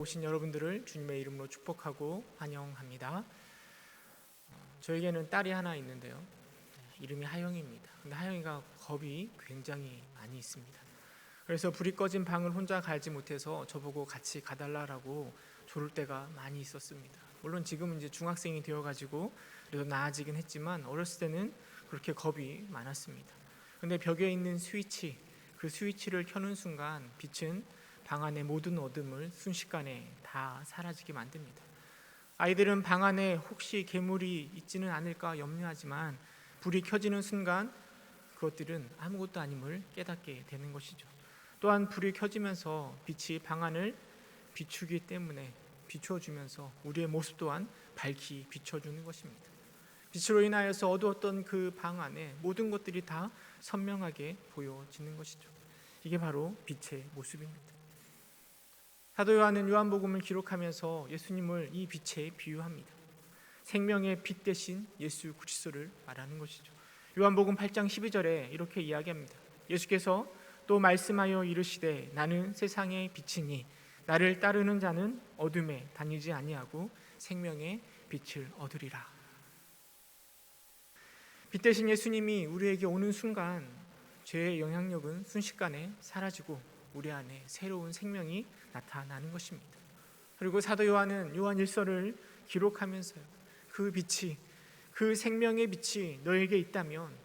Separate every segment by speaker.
Speaker 1: 오신 여러분들을 주님의 이름으로 축복하고 환영합니다. 저에게는 딸이 하나 있는데요. 이름이 하영이입니다. 근데 하영이가 겁이 굉장히 많이 있습니다. 그래서 불이 꺼진 방을 혼자 가지 못해서 저보고 같이 가달라고 조를 때가 많이 있었습니다. 물론 지금은 이제 중학생이 되어가지고 그래도 나아지긴 했지만 어렸을 때는 그렇게 겁이 많았습니다. 근데 벽에 있는 스위치, 그 스위치를 켜는 순간 빛은 방 안의 모든 어둠을 순식간에 다 사라지게 만듭니다. 아이들은 방 안에 혹시 괴물이 있지는 않을까 염려하지만 불이 켜지는 순간 그것들은 아무것도 아님을 깨닫게 되는 것이죠. 또한 불이 켜지면서 빛이 방 안을 비추기 때문에 비춰주면서 우리의 모습 또한 밝히 비춰주는 것입니다. 빛으로 인하여서 어두웠던 그 방 안에 모든 것들이 다 선명하게 보여지는 것이죠. 이게 바로 빛의 모습입니다. 사도 요한은 요한복음을 기록하면서 예수님을 이 빛에 비유합니다. 생명의 빛 대신 예수 그리스도를 말하는 것이죠. 요한복음 8장 12절에 이렇게 이야기합니다. 예수께서 또 말씀하여 이르시되 나는 세상의 빛이니 나를 따르는 자는 어둠에 다니지 아니하고 생명의 빛을 얻으리라. 빛 대신 예수님이 우리에게 오는 순간 죄의 영향력은 순식간에 사라지고 우리 안에 새로운 생명이 나타나는 것입니다. 그리고 사도 요한은 요한 1서를 기록하면서요, 그 빛이, 그 생명의 빛이 너에게 있다면,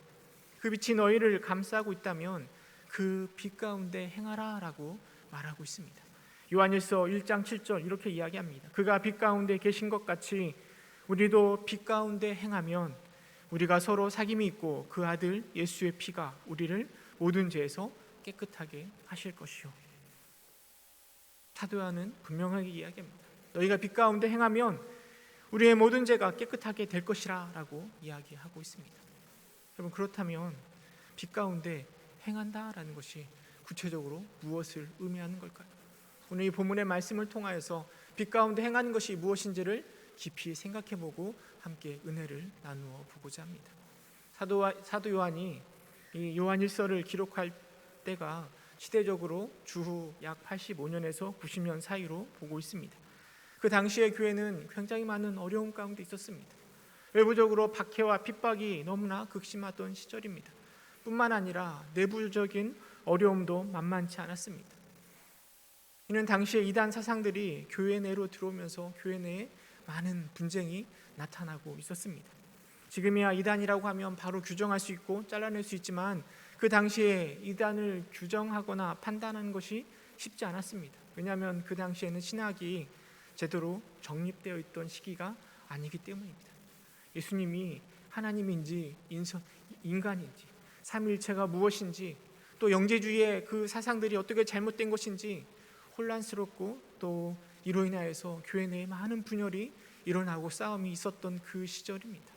Speaker 1: 그 빛이 너희를 감싸고 있다면 그 빛 가운데 행하라 라고 말하고 있습니다. 요한 1서 1장 7절 이렇게 이야기합니다. 그가 빛 가운데 계신 것 같이 우리도 빛 가운데 행하면 우리가 서로 사귐이 있고 그 아들 예수의 피가 우리를 모든 죄에서 깨끗하게 하실 것이요. 사도 요한은 분명하게 이야기합니다. 너희가 빛 가운데 행하면 우리의 모든 죄가 깨끗하게 될 것이라 라고 이야기하고 있습니다. 여러분, 그렇다면 빛 가운데 행한다라는 것이 구체적으로 무엇을 의미하는 걸까요? 오늘 이 본문의 말씀을 통하여서 빛 가운데 행하는 것이 무엇인지를 깊이 생각해보고 함께 은혜를 나누어 보고자 합니다. 사도 요한이 이 요한 1서를 기록할 때가 시대적으로 주후 약 85년에서 90년 사이로 보고 있습니다. 그 당시의 교회는 굉장히 많은 어려움 가운데 있었습니다. 외부적으로 박해와 핍박이 너무나 극심하던 시절입니다. 뿐만 아니라 내부적인 어려움도 만만치 않았습니다. 이는 당시의 이단 사상들이 교회 내로 들어오면서 교회 내에 많은 분쟁이 나타나고 있었습니다. 지금이야 이단이라고 하면 바로 규정할 수 있고 잘라낼 수 있지만 그 당시에 이단을 규정하거나 판단하는 것이 쉽지 않았습니다. 왜냐하면 그 당시에는 신학이 제대로 정립되어 있던 시기가 아니기 때문입니다. 예수님이 하나님인지 인간인지, 삼위일체가 무엇인지, 또 영재주의의 그 사상들이 어떻게 잘못된 것인지 혼란스럽고 또 이로 인하여서 교회 내에 많은 분열이 일어나고 싸움이 있었던 그 시절입니다.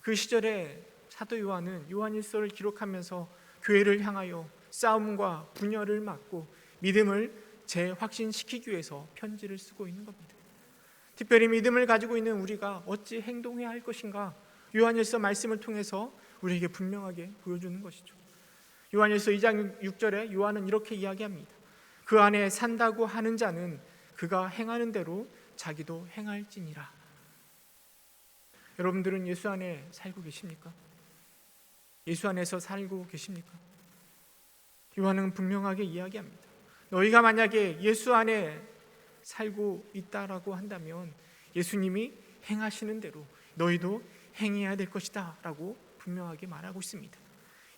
Speaker 1: 그 시절에 사도 요한은 요한 1서를 기록하면서 교회를 향하여 싸움과 분열을 막고 믿음을 재확신시키기 위해서 편지를 쓰고 있는 겁니다. 특별히 믿음을 가지고 있는 우리가 어찌 행동해야 할 것인가, 요한 1서 말씀을 통해서 우리에게 분명하게 보여주는 것이죠. 요한 1서 2장 6절에 요한은 이렇게 이야기합니다. 그 안에 산다고 하는 자는 그가 행하는 대로 자기도 행할지니라. 여러분들은 예수 안에 살고 계십니까? 예수 안에서 살고 계십니까? 요한은 분명하게 이야기합니다. 너희가 만약에 예수 안에 살고 있다라고 한다면 예수님이 행하시는 대로 너희도 행해야 될 것이다 라고 분명하게 말하고 있습니다.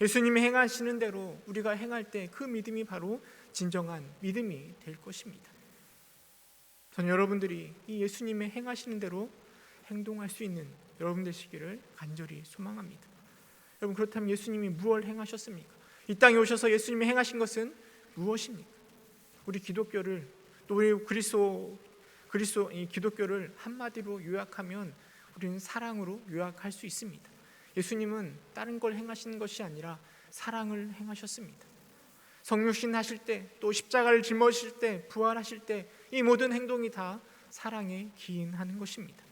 Speaker 1: 예수님이 행하시는 대로 우리가 행할 때 그 믿음이 바로 진정한 믿음이 될 것입니다. 저는 여러분들이 이 예수님의 행하시는 대로 행동할 수 있는 여러분 되시기를 간절히 소망합니다. 여러분, 그렇다면 예수님이 무엇을 행하셨습니까? 이 땅에 오셔서 예수님이 행하신 것은 무엇입니까? 우리 기독교를, 또 우리 그리스도 이 기독교를 한마디로 요약하면 우리는 사랑으로 요약할 수 있습니다. 예수님은 다른 걸 행하시는 것이 아니라 사랑을 행하셨습니다. 성육신 하실 때, 또 십자가를 짊어지실 때, 부활하실 때 이 모든 행동이 다 사랑에 기인하는 것입니다.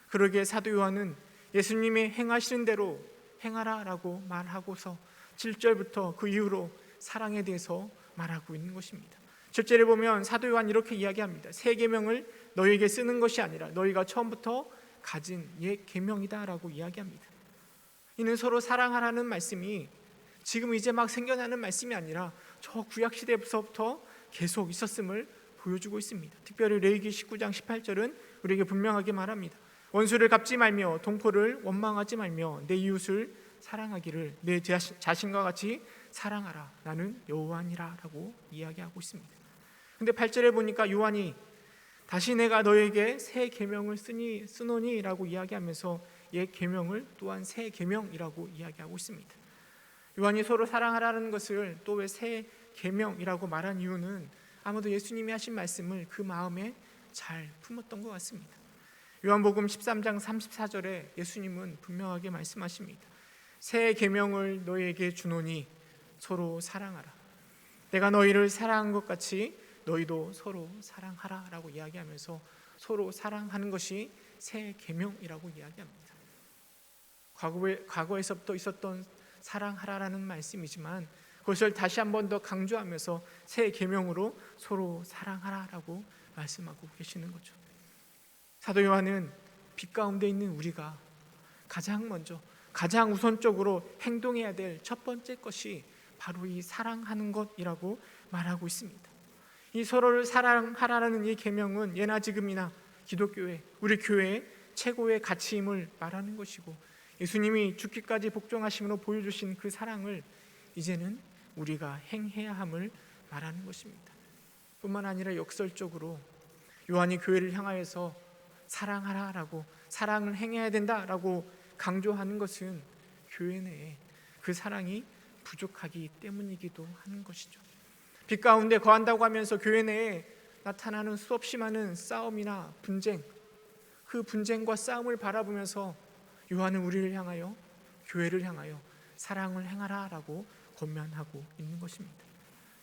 Speaker 1: 그러기에 사도 요한은 예수님이 행하시는 대로 행하라 라고 말하고서 7절부터 그 이후로 사랑에 대해서 말하고 있는 것입니다. 실제로 보면 사도 요한 이렇게 이야기합니다. 새 계명을 너희에게 쓰는 것이 아니라 너희가 처음부터 가진 옛 계명이다라고 이야기합니다. 이는 서로 사랑하라는 말씀이 지금 이제 막 생겨나는 말씀이 아니라 저 구약 시대부터 계속 있었음을 보여주고 있습니다. 특별히 레위기 19장 18절은 우리에게 분명하게 말합니다. 원수를 갚지 말며 동포를 원망하지 말며 내 이웃을 사랑하기를 내 자신과 같이 사랑하라. 나는 여호와니라 라고 이야기하고 있습니다. 근데 8절에 보니까 요한이 다시 내가 너에게 새 계명을 쓰노니 라고 이야기하면서 옛 계명을 또한 새 계명이라고 이야기하고 있습니다. 요한이 서로 사랑하라는 것을 또 왜 새 계명이라고 말한 이유는 아마도 예수님이 하신 말씀을 그 마음에 잘 품었던 것 같습니다. 요한복음 13장 34절에 예수님은 분명하게 말씀하십니다. 새 계명을 너희에게 주노니 서로 사랑하라. 내가 너희를 사랑한 것 같이 너희도 서로 사랑하라 라고 이야기하면서 서로 사랑하는 것이 새 계명이라고 이야기합니다. 과거에서부터 있었던 사랑하라라는 말씀이지만 그것을 다시 한 번 더 강조하면서 새 계명으로 서로 사랑하라라고 말씀하고 계시는 거죠. 사도 요한은 빛 가운데 있는 우리가 가장 먼저 가장 우선적으로 행동해야 될 첫 번째 것이 바로 이 사랑하는 것이라고 말하고 있습니다. 이 서로를 사랑하라는 이 계명은 예나 지금이나 기독교회, 우리 교회의 최고의 가치임을 말하는 것이고 예수님이 죽기까지 복종하심으로 보여주신 그 사랑을 이제는 우리가 행해야 함을 말하는 것입니다. 뿐만 아니라 역설적으로 요한이 교회를 향하여서 사랑하라라고 사랑을 행해야 된다라고 강조하는 것은 교회 내에 그 사랑이 부족하기 때문이기도 하는 것이죠. 빛 가운데 거한다고 하면서 교회 내에 나타나는 수없이 많은 싸움이나 분쟁, 그 분쟁과 싸움을 바라보면서 요한은 우리를 향하여 교회를 향하여 사랑을 행하라라고 권면하고 있는 것입니다.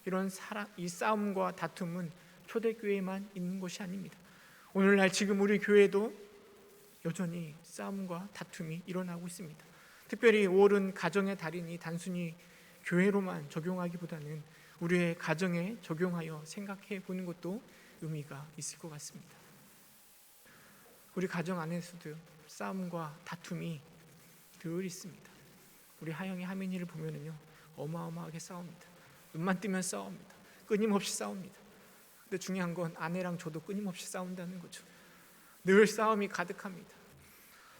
Speaker 1: 이런 이 싸움과 다툼은 초대교회에만 있는 것이 아닙니다. 오늘날 지금 우리 교회도 여전히 싸움과 다툼이 일어나고 있습니다. 특별히 5월은 가정의 달이니 단순히 교회로만 적용하기보다는 우리의 가정에 적용하여 생각해 보는 것도 의미가 있을 것 같습니다. 우리 가정 안에서도 싸움과 다툼이 늘 있습니다. 우리 하영이 하민이를 보면은요 어마어마하게 싸웁니다. 눈만 뜨면 싸웁니다. 끊임없이 싸웁니다. 근데 중요한 건 아내랑 저도 끊임없이 싸운다는 거죠. 늘 싸움이 가득합니다.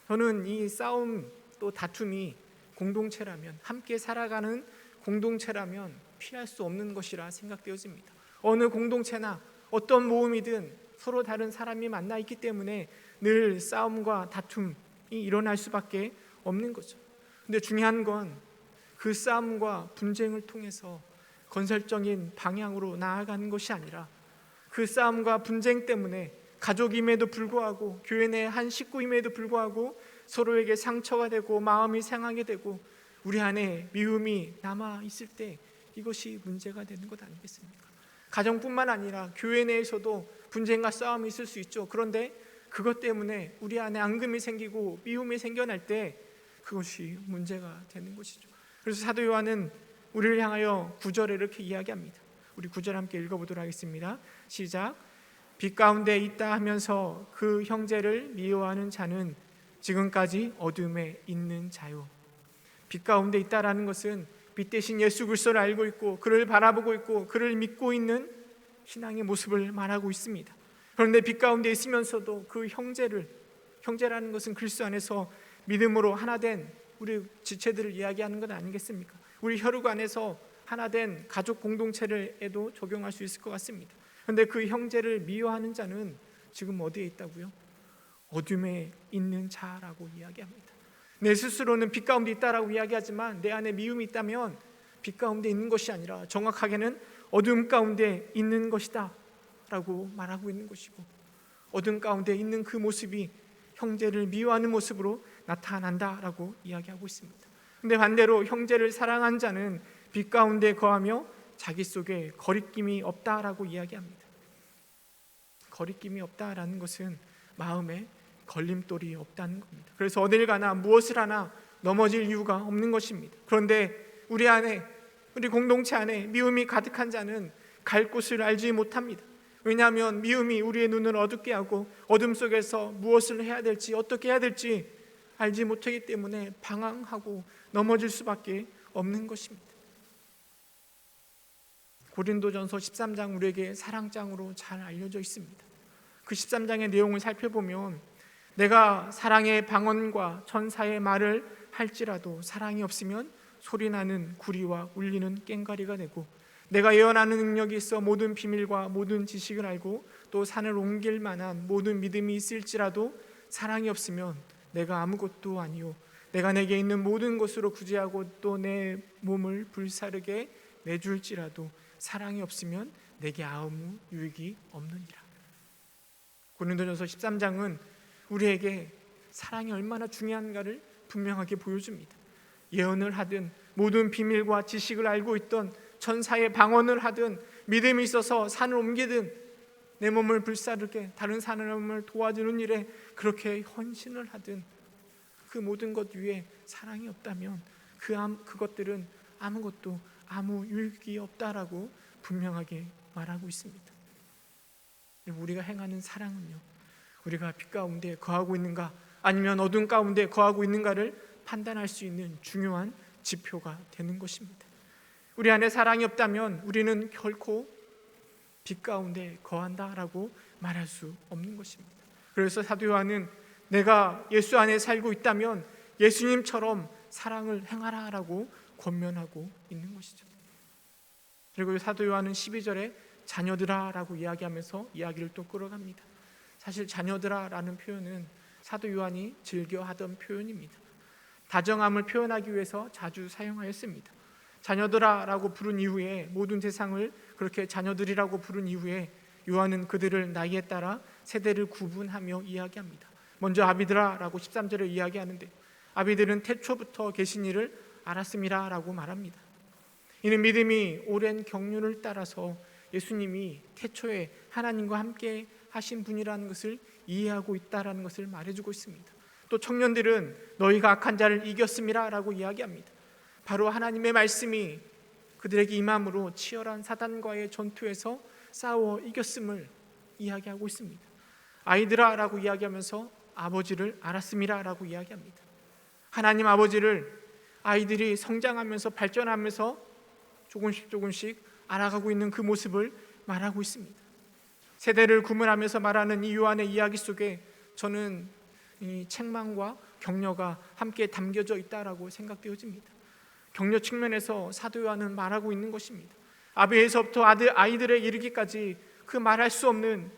Speaker 1: 저는 이 싸움 또 다툼이 공동체라면, 함께 살아가는 공동체라면 피할 수 없는 것이라 생각되어집니다. 어느 공동체나 어떤 모임이든 서로 다른 사람이 만나 있기 때문에 늘 싸움과 다툼이 일어날 수밖에 없는 거죠. 근데 중요한 건 그 싸움과 분쟁을 통해서 건설적인 방향으로 나아가는 것이 아니라 그 싸움과 분쟁 때문에 가족임에도 불구하고 교회 내 한 식구임에도 불구하고 서로에게 상처가 되고 마음이 상하게 되고 우리 안에 미움이 남아 있을 때 이것이 문제가 되는 것 아니겠습니까? 가정뿐만 아니라 교회 내에서도 분쟁과 싸움이 있을 수 있죠. 그런데 그것 때문에 우리 안에 앙금이 생기고 미움이 생겨날 때 그것이 문제가 되는 것이죠. 그래서 사도 요한은 우리를 향하여 9절에 이렇게 이야기합니다. 우리 9절 함께 읽어보도록 하겠습니다. 시작. 빛 가운데 있다 하면서 그 형제를 미워하는 자는 지금까지 어둠에 있는 자요. 빛 가운데 있다라는 것은 빛 대신 예수 그리스도를 알고 있고 그를 바라보고 있고 그를 믿고 있는 신앙의 모습을 말하고 있습니다. 그런데 빛 가운데 있으면서도 그 형제라는 것은 그리스도 안에서 믿음으로 하나된 우리 지체들을 이야기하는 것 아니겠습니까? 우리 혈육 안에서 하나된 가족 공동체를에도 적용할 수 있을 것 같습니다. 그런데 그 형제를 미워하는 자는 지금 어디에 있다고요? 어둠에 있는 자라고 이야기합니다. 내 스스로는 빛 가운데 있다라고 이야기하지만 내 안에 미움이 있다면 빛 가운데 있는 것이 아니라 정확하게는 어둠 가운데 있는 것이다 라고 말하고 있는 것이고, 어둠 가운데 있는 그 모습이 형제를 미워하는 모습으로 나타난다라고 이야기하고 있습니다. 그런데 반대로 형제를 사랑한 자는 빛 가운데 거하며 자기 속에 거리낌이 없다라고 이야기합니다. 거리낌이 없다라는 것은 마음에 걸림돌이 없다는 겁니다. 그래서 어딜 가나 무엇을 하나 넘어질 이유가 없는 것입니다. 그런데 우리 안에, 우리 공동체 안에 미움이 가득한 자는 갈 곳을 알지 못합니다. 왜냐하면 미움이 우리의 눈을 어둡게 하고 어둠 속에서 무엇을 해야 될지, 어떻게 해야 될지 알지 못하기 때문에 방황하고 넘어질 수밖에 없는 것입니다. 고린도전서 13장 우리에게 사랑장으로 잘 알려져 있습니다. 그 13장의 내용을 살펴보면 내가 사랑의 방언과 천사의 말을 할지라도 사랑이 없으면 소리나는 구리와 울리는 꽹과리가 되고, 내가 예언하는 능력이 있어 모든 비밀과 모든 지식을 알고 또 산을 옮길 만한 모든 믿음이 있을지라도 사랑이 없으면 내가 아무것도 아니요, 내가 내게 있는 모든 것으로 구제하고 또 내 몸을 불사르게 내줄지라도 사랑이 없으면 내게 아무 유익이 없느니라. 고린도전서 13장은 우리에게 사랑이 얼마나 중요한가를 분명하게 보여줍니다. 예언을 하든 모든 비밀과 지식을 알고 있던 천사의 방언을 하든 믿음이 있어서 산을 옮기든 내 몸을 불사르게 다른 사람을 도와주는 일에 그렇게 헌신을 하든 그 모든 것 위에 사랑이 없다면 그것들은 아무것도 아무 유익이 없다라고 분명하게 말하고 있습니다. 우리가 행하는 사랑은요, 우리가 빛 가운데 거하고 있는가 아니면 어둠 가운데 거하고 있는가를 판단할 수 있는 중요한 지표가 되는 것입니다. 우리 안에 사랑이 없다면 우리는 결코 빛 가운데 거한다라고 말할 수 없는 것입니다. 그래서 사도 요한은 내가 예수 안에 살고 있다면 예수님처럼 사랑을 행하라라고 권면하고 있는 것이죠. 그리고 사도 요한은 12절에 자녀들아라고 이야기하면서 이야기를 또 끌어갑니다. 사실 자녀들아라는 표현은 사도 요한이 즐겨하던 표현입니다. 다정함을 표현하기 위해서 자주 사용하였습니다. 자녀들아라고 부른 이후에, 모든 세상을 그렇게 자녀들이라고 부른 이후에 요한은 그들을 나이에 따라 세대를 구분하며 이야기합니다. 먼저 아비들아라고 13절에 이야기하는데, 아비들은 태초부터 계신 이를 알았음이라라고 말합니다. 이는 믿음이 오랜 경륜을 따라서 예수님이 태초에 하나님과 함께 하신 분이라는 것을 이해하고 있다라는 것을 말해주고 있습니다. 또 청년들은 너희가 악한 자를 이겼음이라라고 이야기합니다. 바로 하나님의 말씀이 그들에게 임함으로 치열한 사단과의 전투에서 싸워 이겼음을 이야기하고 있습니다. 아이들아라고 이야기하면서 아버지를 알았음이라라고 이야기합니다. 하나님 아버지를 아이들이 성장하면서 발전하면서 조금씩 알아가고 있는 그 모습을 말하고 있습니다. 세대를 구분하면서 말하는 이 요한의 이야기 속에 저는 이 책망과 격려가 함께 담겨져 있다라고 생각되어집니다. 격려 측면에서 사도 요한은 말하고 있는 것입니다. 아비에서부터 아이들에 이르기까지 그 말할 수 없는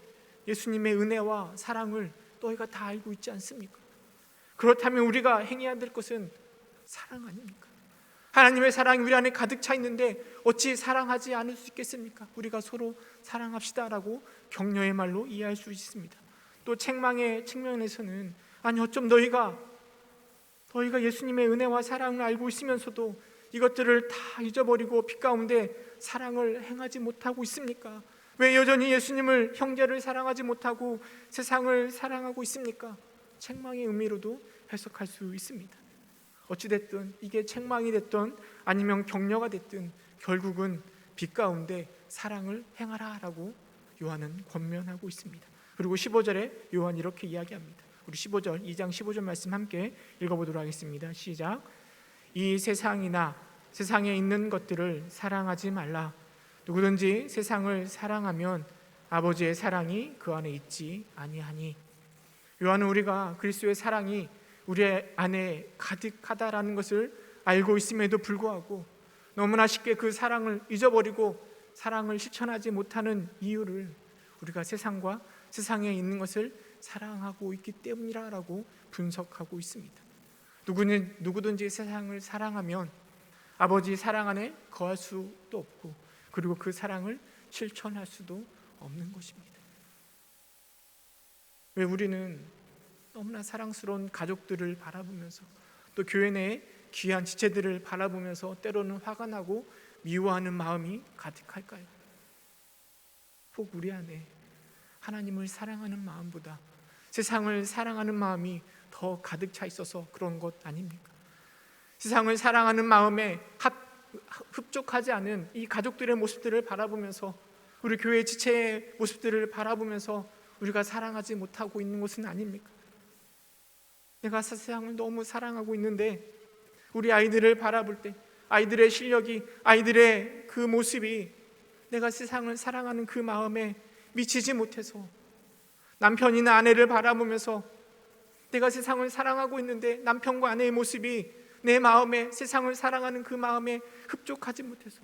Speaker 1: 예수님의 은혜와 사랑을 너희가 다 알고 있지 않습니까? 그렇다면 우리가 행해야 될 것은 사랑 아닙니까? 하나님의 사랑이 우리 안에 가득 차 있는데 어찌 사랑하지 않을 수 있겠습니까? 우리가 서로 사랑합시다라고 격려의 말로 이해할 수 있습니다. 또 책망의 측면에서는 아니 어쩜 너희가 예수님의 은혜와 사랑을 알고 있으면서도 이것들을 다 잊어버리고 빛 가운데 사랑을 행하지 못하고 있습니까? 왜 여전히 예수님을, 형제를 사랑하지 못하고 세상을 사랑하고 있습니까? 책망의 의미로도 해석할 수 있습니다. 어찌됐든 이게 책망이 됐든 아니면 격려가 됐든 결국은 빛 가운데 사랑을 행하라라고 요한은 권면하고 있습니다. 그리고 15절에 요한 이렇게 이야기합니다. 우리 15절, 2장 15절 말씀 함께 읽어보도록 하겠습니다. 시작. 이 세상이나 세상에 있는 것들을 사랑하지 말라. 누구든지 세상을 사랑하면 아버지의 사랑이 그 안에 있지 아니하니. 요한은 우리가 그리스도의 사랑이 우리 안에 가득하다라는 것을 알고 있음에도 불구하고 너무나 쉽게 그 사랑을 잊어버리고 사랑을 실천하지 못하는 이유를 우리가 세상과 세상에 있는 것을 사랑하고 있기 때문이라고 분석하고 있습니다. 누구든지 세상을 사랑하면 아버지 사랑 안에 거할 수도 없고 그리고 그 사랑을 실천할 수도 없는 것입니다. 왜 우리는 너무나 사랑스러운 가족들을 바라보면서 또 교회 내에 귀한 지체들을 바라보면서 때로는 화가 나고 미워하는 마음이 가득할까요? 혹 우리 안에 하나님을 사랑하는 마음보다 세상을 사랑하는 마음이 더 가득 차 있어서 그런 것 아닙니까? 세상을 사랑하는 마음에 흡족하지 않은 이 가족들의 모습들을 바라보면서 우리 교회 지체의 모습들을 바라보면서 우리가 사랑하지 못하고 있는 것은 아닙니까? 내가 세상을 너무 사랑하고 있는데 우리 아이들을 바라볼 때 아이들의 실력이, 아이들의 그 모습이 내가 세상을 사랑하는 그 마음에 미치지 못해서, 남편이나 아내를 바라보면서 내가 세상을 사랑하고 있는데 남편과 아내의 모습이 내 마음에, 세상을 사랑하는 그 마음에 흡족하지 못해서,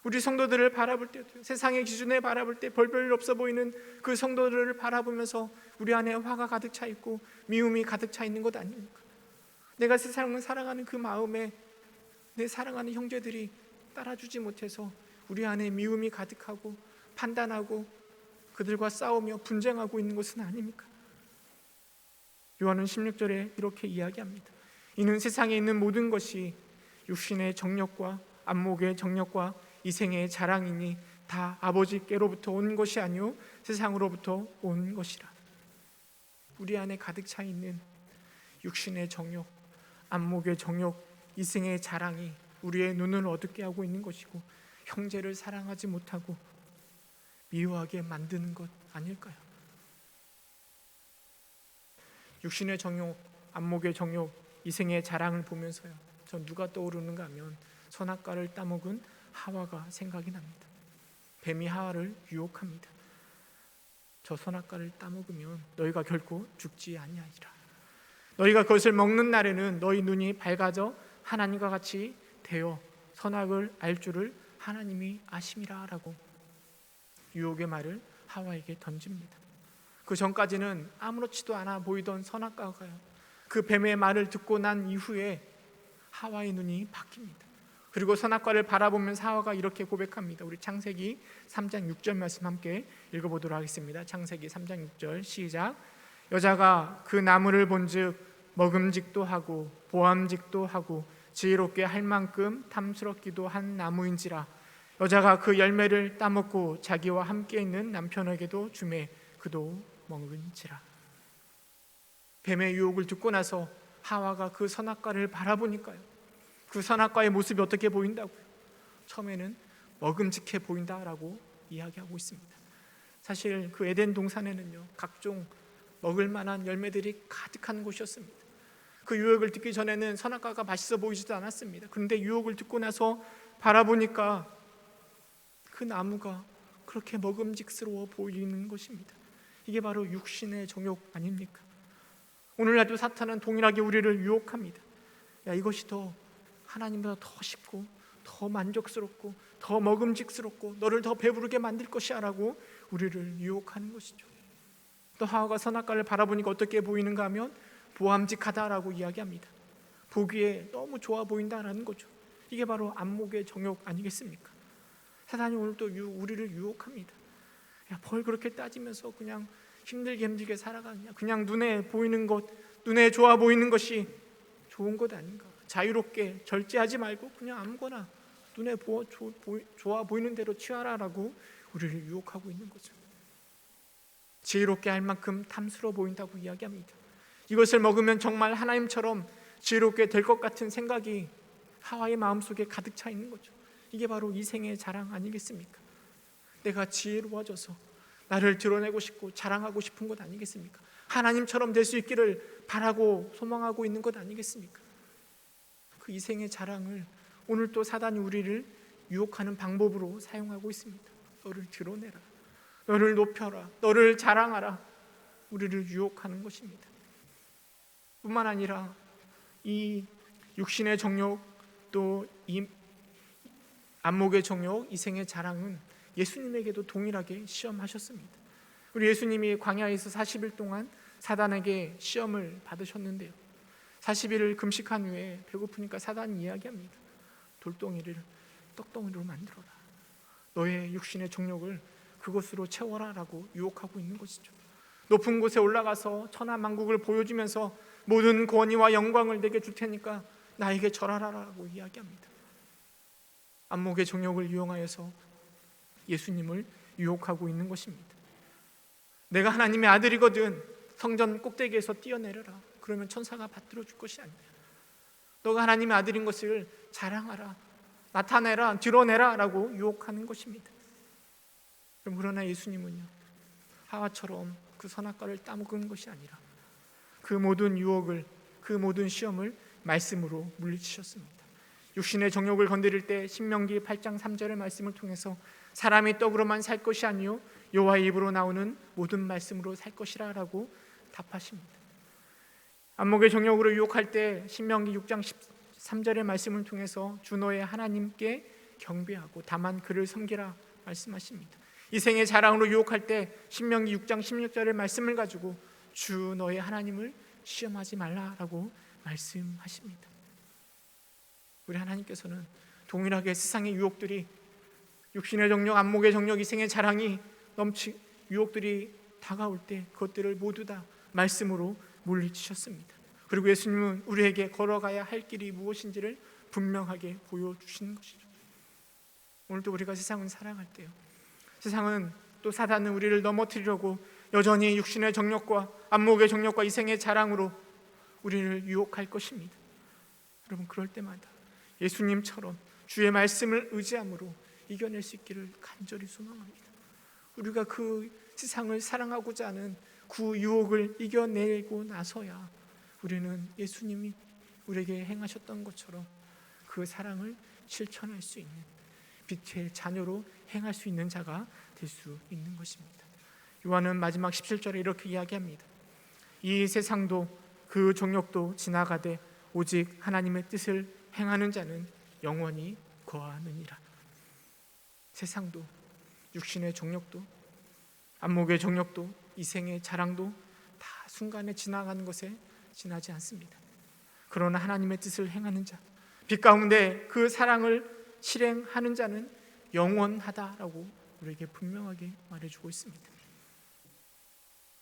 Speaker 1: 우리 성도들을 바라볼 때도 세상의 기준에 바라볼 때 별별 없어 보이는 그 성도들을 바라보면서 우리 안에 화가 가득 차 있고 미움이 가득 차 있는 것 아닙니까? 내가 세상을 사랑하는 그 마음에 내 사랑하는 형제들이 따라주지 못해서 우리 안에 미움이 가득하고 판단하고 그들과 싸우며 분쟁하고 있는 것은 아닙니까? 요한은 16절에 이렇게 이야기합니다. 이는 세상에 있는 모든 것이 육신의 정욕과 안목의 정욕과 이생의 자랑이니 다 아버지께로부터 온 것이 아니요 세상으로부터 온 것이라. 우리 안에 가득 차 있는 육신의 정욕, 안목의 정욕, 이생의 자랑이 우리의 눈을 어둡게 하고 있는 것이고 형제를 사랑하지 못하고 미워하게 만드는 것 아닐까요? 육신의 정욕, 안목의 정욕, 이생의 자랑을 보면서요, 전 누가 떠오르는가 하면 선악과를 따먹은 하와가 생각이 납니다. 뱀이 하와를 유혹합니다. 저 선악과를 따먹으면 너희가 결코 죽지 아니하리라. 너희가 그것을 먹는 날에는 너희 눈이 밝아져 하나님과 같이 되어 선악을 알 줄을 하나님이 아심이라 라고 유혹의 말을 하와에게 던집니다. 그 전까지는 아무렇지도 않아 보이던 선악과가요, 그 뱀의 말을 듣고 난 이후에 하와의 눈이 바뀝니다. 그리고 선악과를 바라보면서 하와가 이렇게 고백합니다. 우리 창세기 3장 6절 말씀 함께 읽어보도록 하겠습니다. 창세기 3장 6절 시작. 여자가 그 나무를 본즉 먹음직도 하고 보암직도 하고 지혜롭게 할 만큼 탐스럽기도 한 나무인지라. 여자가 그 열매를 따먹고 자기와 함께 있는 남편에게도 주매 그도 먹은지라. 뱀의 유혹을 듣고 나서 하와가 그 선악과를 바라보니까요, 그 선악과의 모습이 어떻게 보인다고요? 처음에는 먹음직해 보인다라고 이야기하고 있습니다. 사실 그 에덴 동산에는요, 각종 먹을 만한 열매들이 가득한 곳이었습니다. 그 유혹을 듣기 전에는 선악과가 맛있어 보이지도 않았습니다. 그런데 유혹을 듣고 나서 바라보니까 그 나무가 그렇게 먹음직스러워 보이는 것입니다. 이게 바로 육신의 정욕 아닙니까? 오늘날도 사탄은 동일하게 우리를 유혹합니다. 야, 이것이 더 하나님보다 더 쉽고 더 만족스럽고 더 먹음직스럽고 너를 더 배부르게 만들 것이야 라고 우리를 유혹하는 것이죠. 또 하와가 선악과를 바라보니까 어떻게 보이는가 하면 보암직하다라고 이야기합니다. 보기에 너무 좋아 보인다라는 거죠. 이게 바로 안목의 정욕 아니겠습니까? 사탄이 오늘도 우리를 유혹합니다. 야, 뭘 그렇게 따지면서 그냥 힘들게 살아가느냐, 그냥 눈에 보이는 것, 눈에 좋아 보이는 것이 좋은 것 아닌가, 자유롭게 절제하지 말고 그냥 아무거나 눈에 좋아 보이는 대로 취하라라고 우리를 유혹하고 있는 거죠. 지혜롭게 할 만큼 탐스러워 보인다고 이야기합니다. 이것을 먹으면 정말 하나님처럼 지혜롭게 될 것 같은 생각이 하와의 마음속에 가득 차 있는 거죠. 이게 바로 이생의 자랑 아니겠습니까? 내가 지혜로워져서 나를 드러내고 싶고 자랑하고 싶은 것 아니겠습니까? 하나님처럼 될 수 있기를 바라고 소망하고 있는 것 아니겠습니까? 그 이생의 자랑을 오늘 또 사단이 우리를 유혹하는 방법으로 사용하고 있습니다. 너를 드러내라, 너를 높여라, 너를 자랑하라, 우리를 유혹하는 것입니다. 뿐만 아니라 이 육신의 정욕, 또 이 안목의 정욕, 이생의 자랑은 예수님에게도 동일하게 시험하셨습니다. 우리 예수님이 광야에서 40일 동안 사단에게 시험을 받으셨는데요, 40일을 금식한 후에 배고프니까 사단이 이야기합니다. 돌덩이를 떡덩이로 만들어라, 너의 육신의 정욕을 그것으로 채워라 라고 유혹하고 있는 것이죠. 높은 곳에 올라가서 천하만국을 보여주면서 모든 권위와 영광을 내게 줄 테니까 나에게 절하라 라고 이야기합니다. 안목의 정욕을 이용하여서 예수님을 유혹하고 있는 것입니다. 내가 하나님의 아들이거든 성전 꼭대기에서 뛰어내려라, 그러면 천사가 받들어 줄 것이 아니야. 너가 하나님의 아들인 것을 자랑하라, 나타내라, 드러내라 라고 유혹하는 것입니다. 그러나 예수님은요, 하와처럼 그 선악과를 따먹은 것이 아니라 그 모든 유혹을, 그 모든 시험을 말씀으로 물리치셨습니다. 육신의 정욕을 건드릴 때 신명기 8장 3절의 말씀을 통해서 사람이 떡으로만 살 것이 아니요 여호와의 입으로 나오는 모든 말씀으로 살 것이라 라고 답하십니다. 안목의 정욕으로 유혹할 때 신명기 6장 13절의 말씀을 통해서 주 너의 하나님께 경배하고 다만 그를 섬기라 말씀하십니다. 이생의 자랑으로 유혹할 때 신명기 6장 16절의 말씀을 가지고 주 너의 하나님을 시험하지 말라라고 말씀하십니다. 우리 하나님께서는 동일하게 세상의 유혹들이, 육신의 정욕, 안목의 정욕, 이생의 자랑이 유혹들이 다가올 때 그것들을 모두 다 말씀으로 물리치셨습니다. 그리고 예수님은 우리에게 걸어가야 할 길이 무엇인지를 분명하게 보여주시는 것이죠. 오늘도 우리가 세상을 살아갈 때요, 세상은 또 사단은 우리를 넘어뜨리려고 여전히 육신의 정욕과 안목의 정욕과 이생의 자랑으로 우리를 유혹할 것입니다. 여러분, 그럴 때마다 예수님처럼 주의 말씀을 의지함으로 이겨낼 수 있기를 간절히 소망합니다. 우리가 그 세상을 사랑하고자 하는 그 유혹을 이겨내고 나서야 우리는 예수님이 우리에게 행하셨던 것처럼 그 사랑을 실천할 수 있는, 빛의 자녀로 행할 수 있는 자가 될 수 있는 것입니다. 요한은 마지막 17절에 이렇게 이야기합니다. 이 세상도 그 정욕도 지나가되 오직 하나님의 뜻을 행하는 자는 영원히 거하느니라. 세상도, 육신의 정욕도, 안목의 정욕도, 이생의 자랑도 다 순간에 지나가는 것에 지나지 않습니다. 그러나 하나님의 뜻을 행하는 자, 빛 가운데 그 사랑을 실행하는 자는 영원하다라고 우리에게 분명하게 말해주고 있습니다.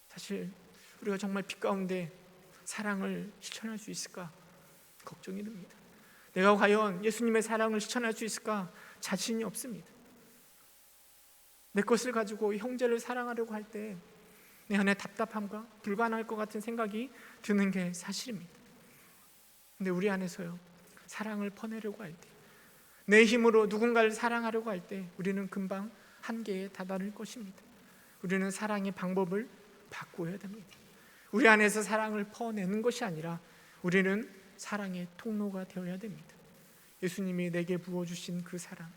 Speaker 1: 사실 우리가 정말 빛 가운데 사랑을 실천할 수 있을까 걱정이 됩니다. 내가 과연 예수님의 사랑을 실천할 수 있을까 자신이 없습니다. 내 것을 가지고 형제를 사랑하려고 할 때 내 안에 답답함과 불가능할 것 같은 생각이 드는 게 사실입니다. 근데 우리 안에서요, 사랑을 퍼내려고 할 때, 내 힘으로 누군가를 사랑하려고 할 때 우리는 금방 한계에 다다를 것입니다. 우리는 사랑의 방법을 바꿔야 됩니다. 우리 안에서 사랑을 퍼내는 것이 아니라 우리는 사랑의 통로가 되어야 됩니다. 예수님이 내게 부어주신 그 사랑,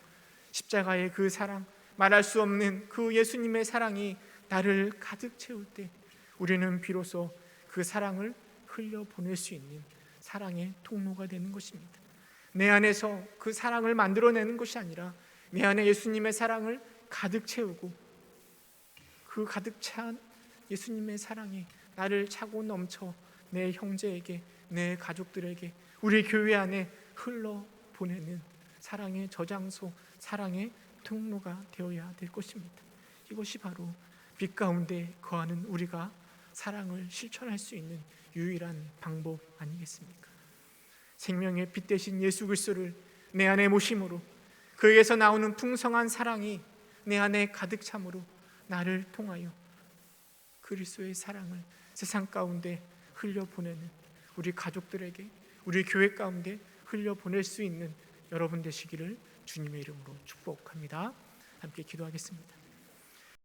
Speaker 1: 십자가의 그 사랑, 말할 수 없는 그 예수님의 사랑이 나를 가득 채울 때 우리는 비로소 그 사랑을 흘려보낼 수 있는 사랑의 통로가 되는 것입니다. 내 안에서 그 사랑을 만들어내는 것이 아니라 내 안에 예수님의 사랑을 가득 채우고 그 가득 찬 예수님의 사랑이 나를 차고 넘쳐 내 형제에게, 내 가족들에게, 우리 교회 안에 흘러보내는 사랑의 저장소, 사랑의 통로가 되어야 될 것입니다. 이것이 바로 빛 가운데 거하는 우리가 사랑을 실천할 수 있는 유일한 방법 아니겠습니까? 생명의 빛 대신 예수 그리스도를 내 안에 모심으로 그에게서 나오는 풍성한 사랑이 내 안에 가득 참으로 나를 통하여 그리스도의 사랑을 세상 가운데 흘려보내는 우리 가족들에게, 우리 교회 가운데 흘려보낼 수 있는 여러분 되시기를 주님의 이름으로 축복합니다. 함께 기도하겠습니다.